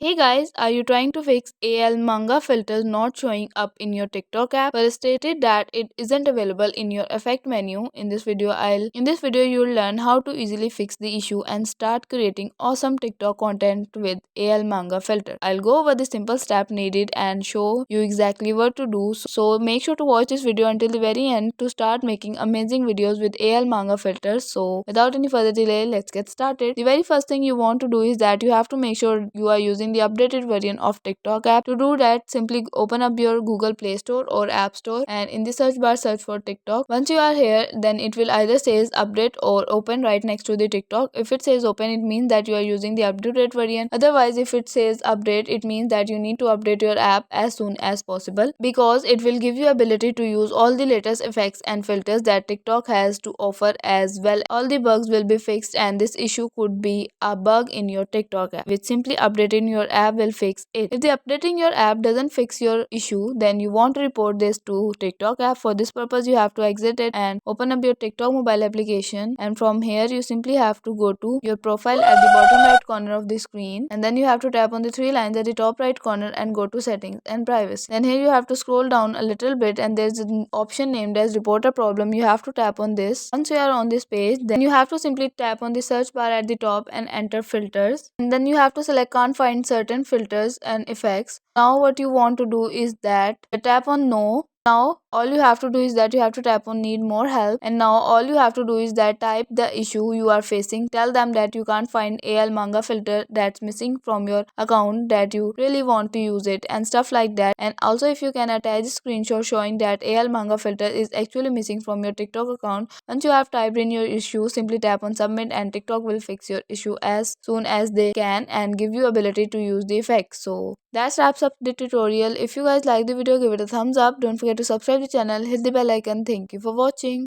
Hey guys, are you trying to fix AL manga filters not showing up in your TikTok app but stated that it isn't available in your effect menu? In this video you'll learn how to easily fix the issue and start creating awesome TikTok content with AL manga filter. I'll go over the simple step needed and show you exactly what to do. So make sure to watch this video until the very end to start making amazing videos with AL manga filters. So without any further delay, let's get started. The very first thing you want to do is that you have to make sure you are using the updated version of TikTok app. To do that, simply open up your Google Play Store or App Store and in the search bar search for TikTok. Once you are here, then it will either says update or open right next to the TikTok. If it says open, it means that you are using the updated version. Otherwise, if it says update, it means that you need to update your app as soon as possible because it will give you ability to use all the latest effects and filters that TikTok has to offer, as well all the bugs will be fixed, and this issue could be a bug in your TikTok app, which simply updating your app will fix it. If the updating your app doesn't fix your issue, then you want to report this to TikTok app. For this purpose, you have to exit it and open up your TikTok mobile application, and from here you simply have to go to your profile at the bottom right corner of the screen, and then you have to tap on the three lines at the top right corner and go to settings and privacy. Then here you have to scroll down a little bit and there's an option named as report a problem. You have to tap on this. Once you are on this page, then you have to simply tap on the search bar at the top and enter filters, and then you have to select can't find certain filters and effects. Now what you want to do is that tap on no. Now all you have to do is that you have to tap on need more help, and now all you have to do is that type the issue you are facing. Tell them that you can't find AL manga filter that's missing from your account, that you really want to use it and stuff like that. And also if you can attach a screenshot showing that AL manga filter is actually missing from your TikTok account. Once you have typed in your issue, simply tap on submit and TikTok will fix your issue as soon as they can and give you ability to use the effect. So that wraps up the tutorial. If you guys like the video, give it a thumbs up. Don't forget to subscribe to the channel, hit the bell icon. Thank you for watching.